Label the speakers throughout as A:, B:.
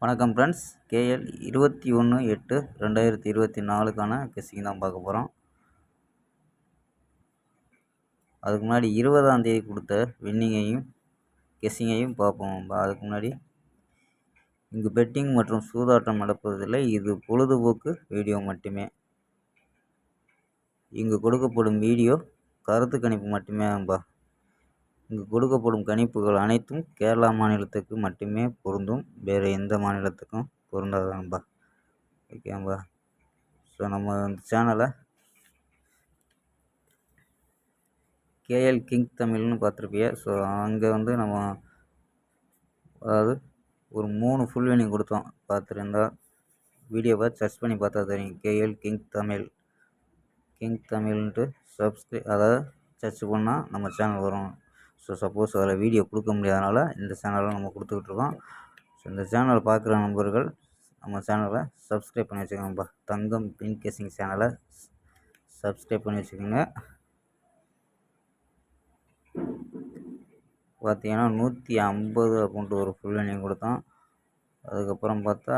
A: வணக்கம் friends. KL 21/8/2024க்கான guessing தான் பார்க்க போகிறோம். அதுக்கு முன்னாடி 20ஆம் தேதி கொடுத்த வின்னிங்கையும் கெஸ்ஸிங்கையும் பார்ப்போம். அதுக்கு முன்னாடி இங்கு பெட்டிங் மற்றும் சூதாட்டம் நடப்பதில்லை, இது பொழுதுபோக்கு வீடியோ மட்டுமே. இங்கு கொடுக்கப்படும் வீடியோ கருத்து கணிப்பு மட்டுமே. இங்கு கொடுக்கப்படும் கணிப்புகள் அனைத்தும் கேரளா மாநிலத்துக்கு மட்டுமே பொருந்தும், வேறு எந்த மாநிலத்துக்கும் பொருந்தாதான்பா. ஓகேம்பா. ஸோ நம்ம இந்த சேனலை கேஎல் கிங் தமிழ்னு பார்த்துருப்பிய. ஸோ அங்கே நம்ம அதாவது ஒரு 3 ஃபுல் வினிங் கொடுத்தோம். பார்த்துருந்தா வீடியோவை சர்ச் பண்ணி பார்த்தா தெரியும். கேஎல் கிங் தமிழ்ன்ட்டு அதாவது சர்ச் பண்ணால் நம்ம சேனல் வரும். ஸோ சப்போஸ் அதில் வீடியோ கொடுக்க முடியாதனால இந்த சேனலில் நம்ம கொடுத்துக்கிட்ருக்கோம். ஸோ இந்த சேனலை பார்க்குற நண்பர்கள் நம்ம சேனலை சப்ஸ்கிரைப் பண்ணி வச்சுக்கோங்கப்பா. தங்கம் பின் கேசிங் சேனலை சப்ஸ்கிரைப் பண்ணி வச்சுக்கோங்க. பார்த்தீங்கன்னா 150 அப்படின்ட்டு ஒரு ஃபுல் வினிங் கொடுத்தோம். அதுக்கப்புறம் பார்த்தா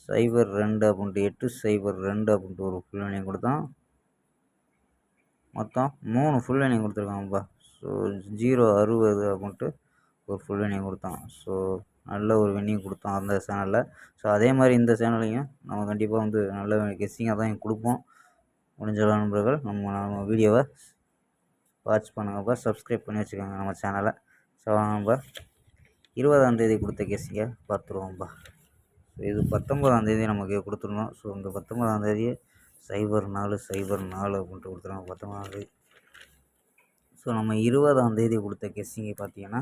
A: 02 அப்படின்ட்டு 802 அப்படின்ட்டு ஒரு ஃபுல் வினிங் கொடுத்தோம். மொத்தம் 3 ஃபுல் வினிங் கொடுத்துருக்காங்கப்பா. ஸோ 060 அப்படின்ட்டு ஒரு ஃபுல் வினிங் கொடுத்தோம். ஸோ நல்ல ஒரு வின்னிங் கொடுத்தோம் அந்த சேனலில். ஸோ அதே மாதிரி இந்த சேனலையும் நம்ம கண்டிப்பாக நல்ல கெஸ்ஸிங்காக தான் கொடுப்போம். முடிஞ்ச நண்பர்கள் நம்ம வீடியோவை வாட்ச் பண்ணுங்கப்பா, சப்ஸ்கிரைப் பண்ணி வச்சுக்கோங்க நம்ம சேனலை. ஸோ நம்ம 20ஆம் தேதி கொடுத்த கெஸ்ஸிங்கை பார்த்துருவோம்ப்பா. ஸோ இது 19ஆம் தேதி நமக்கு கொடுத்துருந்தோம். ஸோ இந்த 19ஆம் தேதியே 0404 அப்படின்ட்டு கொடுத்துருவோம் 19ஆம் தேதி. ஸோ நம்ம 20ஆம் தேதி கொடுத்த கெஸ்ஸிங்கை பார்த்தீங்கன்னா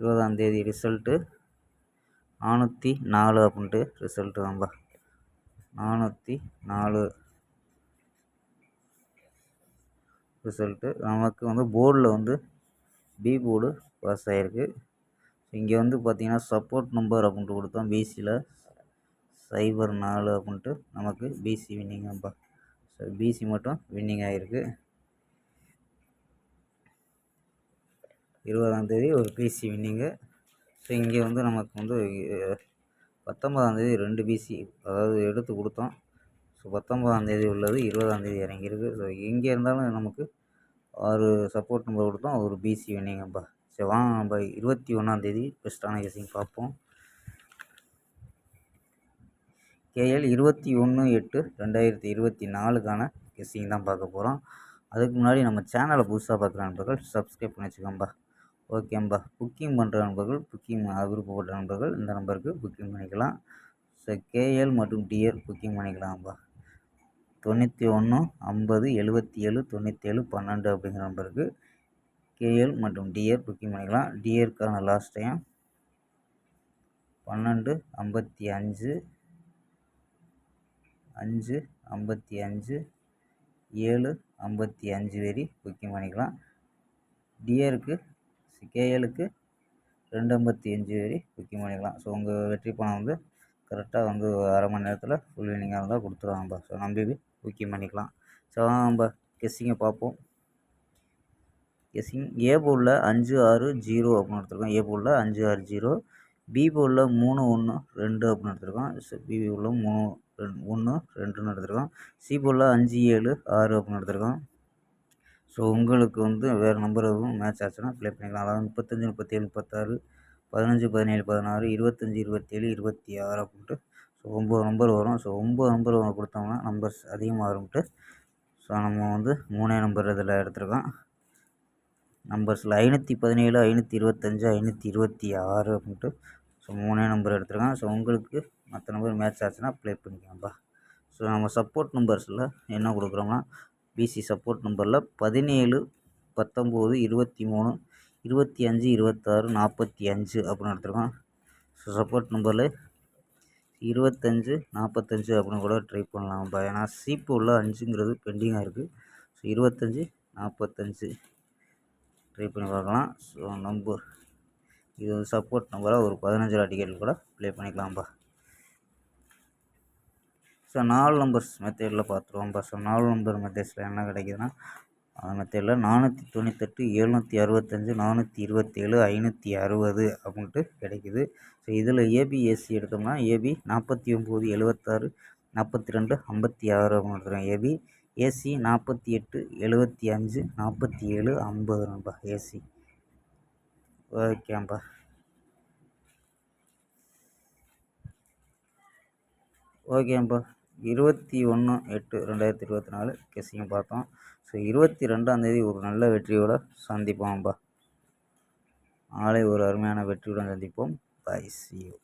A: 20ஆம் தேதி ரிசல்ட்டு 404 அப்படின்ட்டு ரிசல்ட்டு தான்பா. 404 ரிசல்ட்டு நமக்கு போர்டில் பி போர்டு பாஸ் ஆகிருக்கு. இங்கே பார்த்தீங்கன்னா சப்போர்ட் நம்பர் அப்படின்ட்டு கொடுத்தோம். பிசியில் 04 அப்படின்ட்டு நமக்கு பிசி வின்னிங்கப்பா. ஸோ பிசி மட்டும் வின்னிங் ஆகிருக்கு. 20ஆம் தேதி ஒரு பிசி வின்னிங்கு. ஸோ இங்கே நமக்கு 19ஆம் தேதி 2 பிசி அதாவது எடுத்து கொடுத்தோம். ஸோ 19ஆம் தேதி உள்ளது 20ஆம் தேதி இறங்கியிருக்கு. ஸோ எங்கே இருந்தாலும் நமக்கு 6 சப்போர்ட் நம்பர் கொடுத்தோம், ஒரு பிசி வின்னிங்கப்பா. சரி வாங்க நம்ம 21ஆம் தேதி பெஸ்ட்டான கெஸ்ஸிங் பார்ப்போம். கேஎல் 21/8/2024க்கான கெஸ்ஸிங் தான் பார்க்க போகிறோம். அதுக்கு முன்னாடி நம்ம சேனலை புதுசாக பார்க்குற நண்பர்கள் சப்ஸ்கிரைப் பண்ணி வச்சுக்கோம்பா. ஓகேம்பா. புக்கிங் பண்ணுற நண்பர்கள் விருப்பப்பட்ட நண்பர்கள் இந்த நம்பருக்கு புக்கிங் பண்ணிக்கலாம். ஸோ கேஎல் மற்றும் டிஆர் புக்கிங் பண்ணிக்கலாம்ப்பா. 91 50 77 97 12 அப்படிங்கிற நம்பருக்கு கேஎல் மற்றும் டிஆர் புக்கிங் பண்ணிக்கலாம். டிஆருக்கான லாஸ்ட் டைம் 12:55 5:55 7:55 வரை புக்கிங் பண்ணிக்கலாம். டிஆருக்கு கேஎலுக்கு 2:55 வரை புக்கிங் பண்ணிக்கலாம். ஸோ உங்கள் வெற்றி பணம் கரெக்டாக அரை மணி நேரத்தில் ஃபுல் வினிங்காக இருந்தால் கொடுத்துருவாங்கப்பா. ஸோ நம்பி புக்கிங் பண்ணிக்கலாம். ஸோ நம்ம கெஸ்ஸிங்கை பார்ப்போம். கெஸ்ஸிங் ஏ போர்டில் 560 அப்படின்னு எடுத்துருக்கோம். ஏ போர்டில் 560. பி போர்டில் 312 அப்படின்னு எடுத்துருக்கோம். ஸோ பி போர்டில் 312 எடுத்துருக்கோம். சி போர்டில் 576 அப்படின்னு எடுத்துருக்கோம். ஸோ உங்களுக்கு வேறு நம்பர் எதுவும் மேட்ச் ஆச்சுன்னா ப்ளே பண்ணிக்கலாம். அதாவது 35 37 36 15 17 16 25 27 26 அப்படின்ட்டு ஸோ 9 நம்பர் வரும். ஸோ 9 நம்பர் கொடுத்தோம்னா நம்பர்ஸ் அதிகமாக வரும்ட்டு ஸோ நம்ம 3 நம்பர் இதில் எடுத்துருக்கோம். நம்பர்ஸில் 517 525 526 அப்படின்ட்டு ஸோ 3 நம்பர் எடுத்துருக்கோம். ஸோ உங்களுக்கு மற்ற நம்பர் மேட்ச் ஆச்சுன்னா ப்ளே பண்ணிக்கலாம்ப்பா. ஸோ நம்ம சப்போர்ட் நம்பர்ஸில் என்ன கொடுக்குறோம்னா பிசி சப்போர்ட் நம்பரில் 17 19 23 25 26 45 அப்படின்னு எடுத்துருக்கோம். ஸோ சப்போர்ட் நம்பரில் 25 45 அப்படின்னு கூட ட்ரை பண்ணலாம்ப்பா. ஏன்னா சிப்பு உள்ள 5ங்கிறது பெண்டிங்காக இருக்குது. ஸோ 25 45 ட்ரை பண்ணி பார்க்கலாம். ஸோ நம்பர் இது சப்போர்ட் நம்பராக ஒரு 15 டிக்கெட் கூட ப்ளே பண்ணிக்கலாம்ப்பா. ஸோ 4 நம்பர்ஸ் மெத்தேடில் பார்த்துருவோம்ப்பா. ஸோ 4 நம்பர் மெத்தட்ஸில் என்ன கிடைக்குதுன்னா மெத்தடில் 498 765 427 560 அப்படின்ட்டு கிடைக்குது. ஸோ இதில் ஏபிஎஸ்சி எடுத்தோம்னா ஏபி 49 76 42 56 அப்படின்னு எடுத்துருக்கோம். ஏபி ஏசி 48 75 47 50 நண்பா ஏசி. ஓகேம்பா. ஓகேம்பா. 21/8/2024 கெஸ்ஸிங் பார்த்தோம். ஸோ 22ஆந்தேதி ஒரு நல்ல வெற்றியோட சந்திப்போம்ப்பா. நாளை ஒரு அருமையான வெற்றியுடன் சந்திப்போம். பாய், see you.